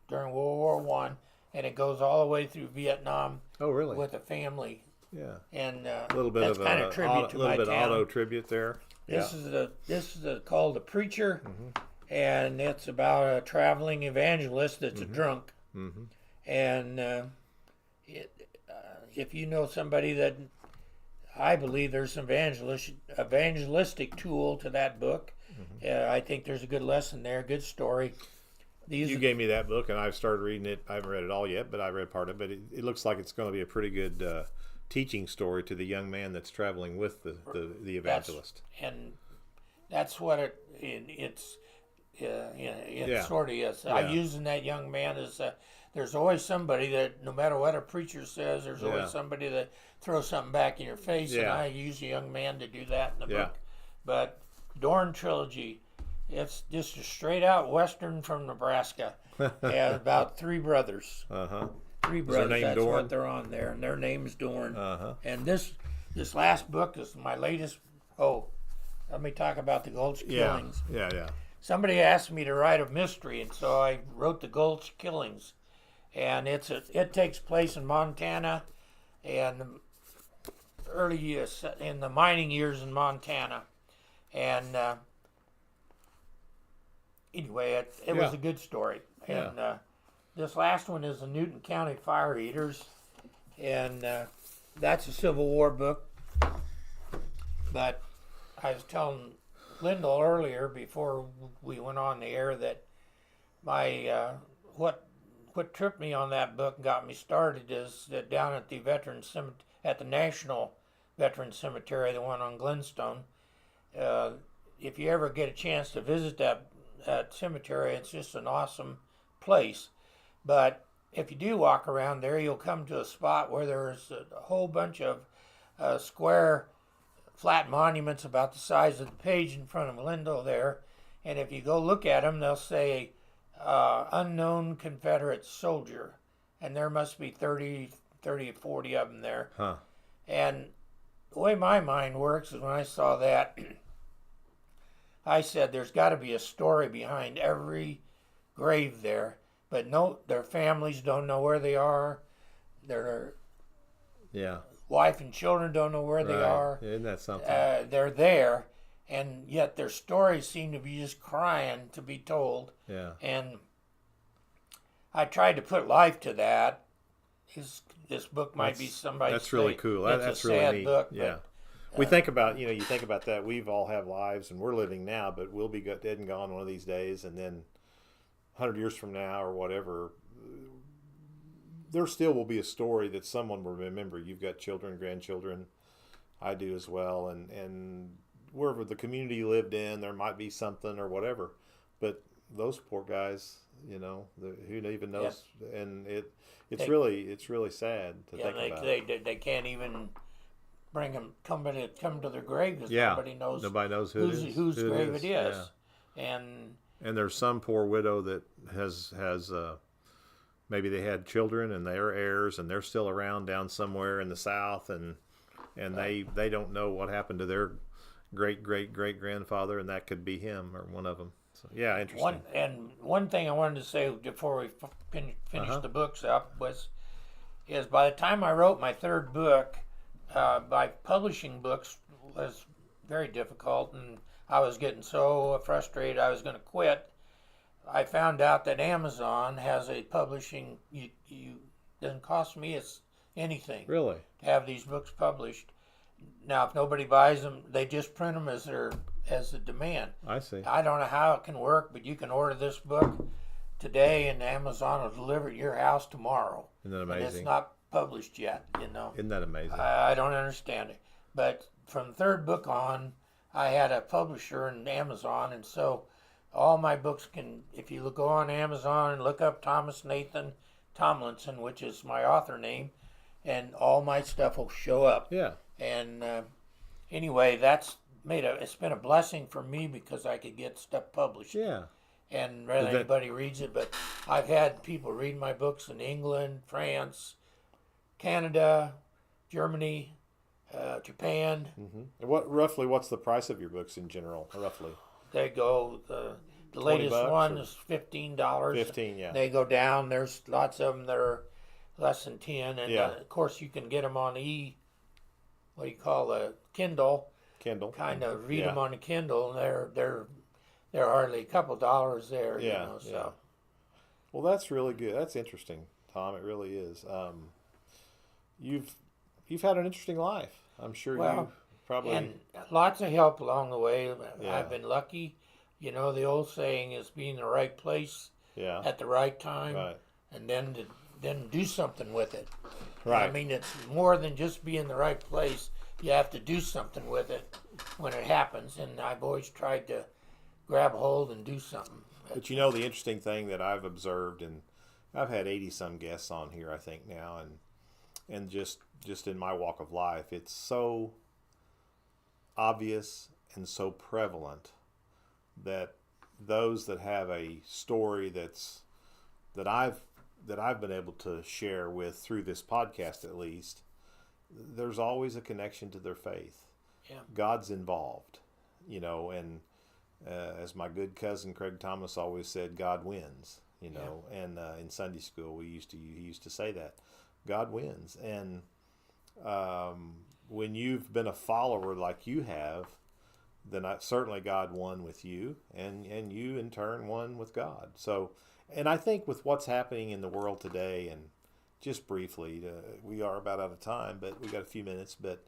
during World War I, and it goes all the way through Vietnam. Oh, really? With a family. Yeah. And a little bit that's of kind of tribute to my town. Auto tribute there. This is called The Preacher, and it's about a traveling evangelist that's a drunk. And if you know somebody that, I believe there's some evangelistic tool to that book. I think there's a good lesson there, good story. You gave me that book, and I've started reading it. I haven't read it all yet, but I read part of it. It looks like it's going to be a pretty good teaching story to the young man that's traveling with the evangelist. That's what it sort of is. I'm using that young man as there's always somebody that, no matter what a preacher says, there's always somebody that throws something back in your face, and I use a young man to do that in the book. But Dorn Trilogy, it's just a straight out Western from Nebraska. About three brothers. Three brothers, that's Dorn? what they're on there, and their name's Dorn. And this last book is my latest. Let me talk about the Gulch Killings. Yeah. Somebody asked me to write a mystery, and so I wrote the Gulch Killings. And it takes place in Montana, and early in the mining years in Montana. And anyway, it was a good story. And this last one is the Newton County Fire Eaters, and that's a Civil War book. But I was telling Lyndall earlier, before we went on the air, that my what tripped me on that book and got me started is that down at the at the National Veterans Cemetery, the one on Glenstone, if you ever get a chance to visit that cemetery, it's just an awesome place. But if you do walk around there, you'll come to a spot where there's a whole bunch of square, flat monuments about the size of the page in front of Lyndall there. And if you go look at them, they'll say unknown Confederate soldier. And there must be 30 or 40 of them there. And the way my mind works is when I saw that, I said there's got to be a story behind every grave there. but no, their families don't know where they are. Their Yeah. wife and children don't know where they Right. are. Isn't that something? They're there, and yet their stories seem to be just crying to be told. Yeah. And I tried to put life to that. This book might be somebody. That's really cool. It's That's a really sad neat. book. Yeah. But, We think about, you think about that. We've all have lives, and we're living now, but we'll be dead and gone one of these days, and then 100 years from now or whatever, there still will be a story that someone will remember. You've got children, grandchildren. I do as well, and wherever the community you lived in, there might be something or whatever, but those poor guys, who even knows, and it's really sad to think about. They can't even bring them come to their grave because Nobody knows whose grave it is. Yeah. And there's some poor widow that has maybe they had children and they're heirs and they're still around down somewhere in the South, and they don't know what happened to their great grandfather, and that could be him or one of them. So yeah, interesting. One thing I wanted to say before we finish the books up is by the time I wrote my third book, by publishing books was very difficult, and I was getting so frustrated I was going to quit. I found out that Amazon has a publishing. You doesn't cost me anything. Really? To have these books published. Now, if nobody buys them, they just print them as a demand. I see. I don't know how it can work, but you can order this book today, and Amazon will deliver it to your house tomorrow. Isn't that amazing? And it's not published yet, Isn't that amazing? I don't understand it. But from the third book on, I had a publisher in Amazon, and so all my books if you go on Amazon and look up Thomas Nathan Tomlinson, which is my author name, and all my stuff will show up. Yeah. And anyway, it's been a blessing for me because I could get stuff published. Yeah. And whether anybody reads it, but I've had people read my books in England, France, Canada, Germany, Japan. Mm-hmm. What's the price of your books in general? Roughly. They go. The latest one is $15. $15, yeah. They go down. There's lots of them that are less than 10, and of course you can get them on Kindle. Kindle. Kind of read them on the Kindle, and they're hardly a couple dollars there. Yeah. So. Yeah. Well, that's really good. That's interesting, Tom. It really is. You've had an interesting life. I'm sure you probably and lots of help along the way. Yeah. I've been lucky. The old saying is be in the right place at the right time, and then do something with it. Right. I mean, it's more than just be in the right place. You have to do something with it when it happens, and I've always tried to grab hold and do something. But the interesting thing that I've observed, and I've had 80-some guests on here, I think now, and just in my walk of life, it's so obvious and so prevalent that those that have a story that I've been able to share with through this podcast, at least, there's always a connection to their faith. Yeah. God's involved, and as my good cousin Craig Thomas always said, God wins, and in Sunday school he used to say that God wins. And when you've been a follower like you have, then certainly God won with you, and you in turn won with God. So, and I think with what's happening in the world today, and just briefly, we are about out of time, but we got a few minutes, but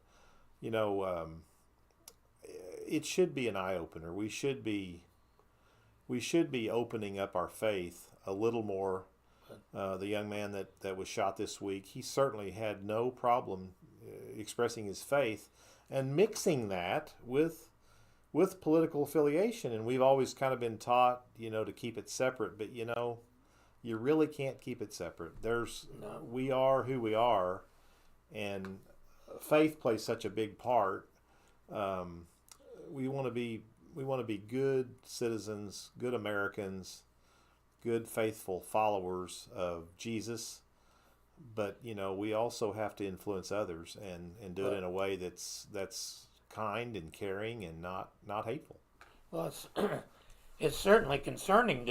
it should be an eye-opener. We should be opening up our faith a little more. The young man that was shot this week, he certainly had no problem expressing his faith and mixing that with political affiliation. And we've always kind of been taught, to keep it separate, but you really can't keep it separate. We are who we are, and faith plays such a big part. We want to be good citizens, good Americans, good faithful followers of Jesus, but we also have to influence others and do it in a way that's kind and caring and not hateful. Well, it's certainly concerning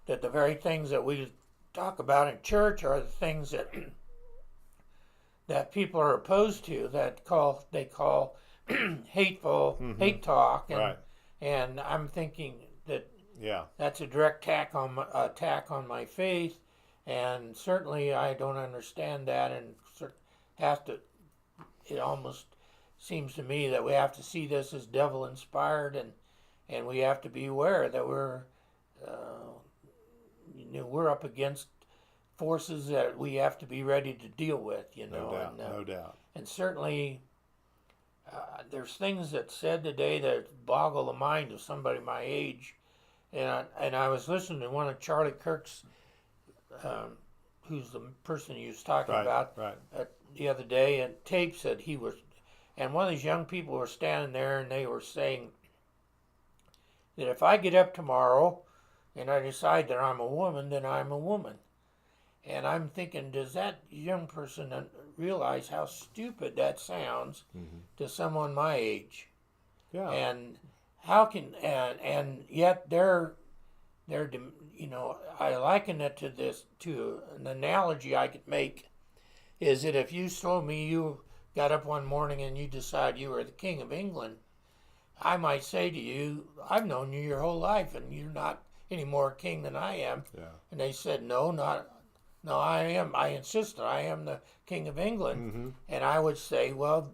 that the very things that we talk about in church are the things that that people are opposed to, that they call hateful hate talk, and Right. and I'm thinking that Yeah. that's a direct attack on my faith, and certainly I don't understand that, and have to. It almost seems to me that we have to see this as devil inspired, and we have to be aware that we're up against forces that we have to be ready to deal with. No doubt. No doubt. And certainly, there's things that's said today that boggle the mind of somebody my age. And I was listening to one of Charlie Kirk's, who's the person he was talking about the other day, and tapes that he was, and one of these young people were standing there, and they were saying that if I get up tomorrow and I decide that I'm a woman, then I'm a woman. And I'm thinking, does that young person realize how stupid that sounds to someone my age? Yeah. And how can and yet they're I liken it to an analogy I could make is that if you told me you got up one morning and you decide you were the King of England, I might say to you, I've known you your whole life and you're not any more king than I am. Yeah. And they said, no, I am. I insist I am the King of England. And I would say, well,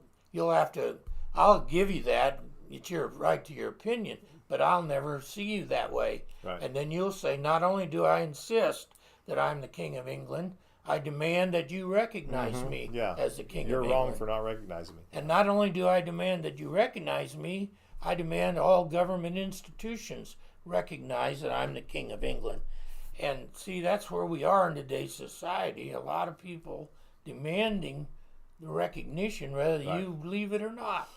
I'll give you that. It's your right to your opinion, but I'll never see you that way. Right. And then you'll say, not only do I insist that I'm the King of England, I demand that you recognize me as the King of England. You're wrong for not recognizing me. And not only do I demand that you recognize me, I demand all government institutions recognize that I'm the King of England. And see, that's where we are in today's society. A lot of people demanding the recognition, whether you believe it or not,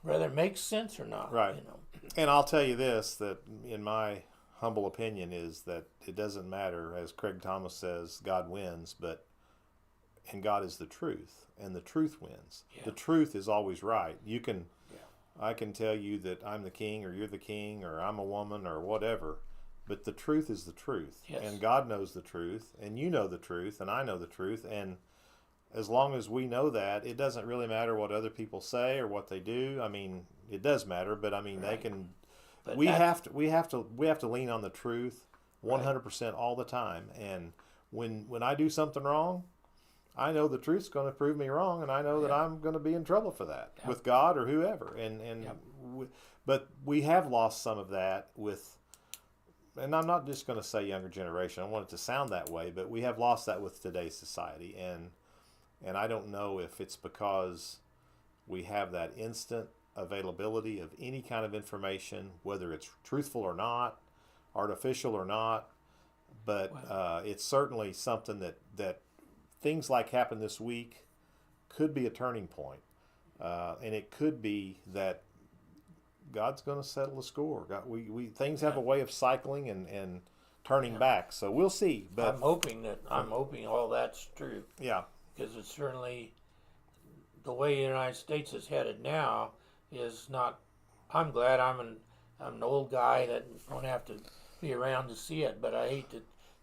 whether it makes sense or not. Right. And I'll tell you this, that in my humble opinion is that it doesn't matter, as Craig Thomas says, God wins, and God is the truth, and the truth wins. Yeah. The truth is always right. I can tell you that I'm the king, or you're the king, or I'm a woman, or whatever, but the truth is the truth. Yes. And God knows the truth, and you know the truth, and I know the truth, and as long as we know that, it doesn't really matter what other people say or what they do. I mean, it does matter, but I mean, they can. But we have to lean on the truth 100% all the time. And when I do something wrong, I know the truth's going to prove me wrong, and I know that I'm going to be in trouble for that with God or whoever. But we have lost some of that with. And I'm not just going to say younger generation. I want it to sound that way, but we have lost that with today's society, and I don't know if it's because we have that instant availability of any kind of information, whether it's truthful or not, artificial or not, but it's certainly something that things like happened this week could be a turning point, and it could be that God's going to settle the score. Things have a way of cycling and turning back, so we'll see. But I'm hoping all that's true. Yeah. Because it's certainly the way the United States is headed now is not. I'm glad I'm an old guy that don't have to be around to see it, but I hate to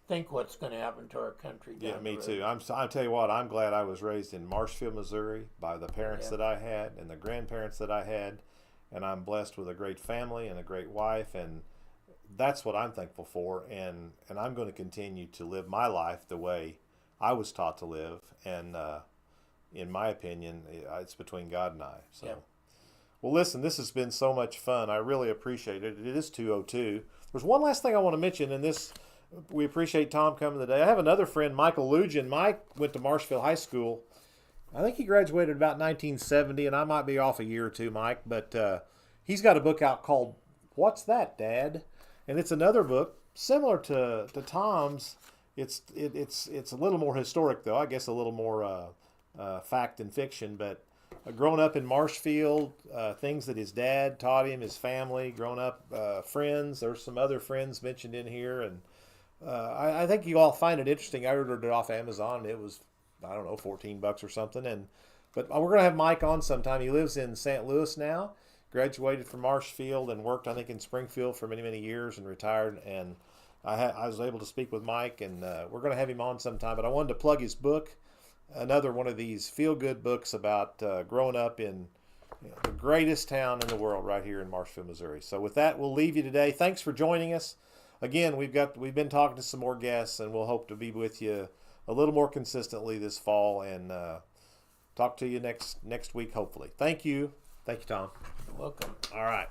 think what's going to happen to our country. Yeah, me too. I'll tell you what. I'm glad I was raised in Marshfield, Missouri, by the parents that I had and the grandparents that I had, and I'm blessed with a great family and a great wife, and that's what I'm thankful for. And I'm going to continue to live my life the way I was taught to live, and in my opinion, it's between God and I. So, well, listen, this has been so much fun. I really appreciate it. It is 2:02. There's one last thing I want to mention, and this, we appreciate Tom coming today. I have another friend, Michael Lujan. Mike went to Marshfield High School. I think he graduated about 1970, and I might be off a year or two, Mike, but he's got a book out called What's That, Dad? And it's another book similar to Tom's. It's a little more historic, though. I guess a little more fact and fiction. But growing up in Marshfield, things that his dad taught him, his family, growing up, friends. There's some other friends mentioned in here, and I think you all find it interesting. I ordered it off Amazon. It was, I don't know, $14 or something. But we're gonna have Mike on sometime. He lives in St. Louis now. Graduated from Marshfield and worked, I think, in Springfield for many years and retired. And I was able to speak with Mike, and we're going to have him on sometime. But I wanted to plug his book, another one of these feel-good books about growing up in the greatest town in the world right here in Marshfield, Missouri. So with that, we'll leave you today. Thanks for joining us. Again, we've been talking to some more guests, and we'll hope to be with you a little more consistently this fall, and talk to you next week, hopefully. Thank you. Thank you, Tom. You're welcome. All right.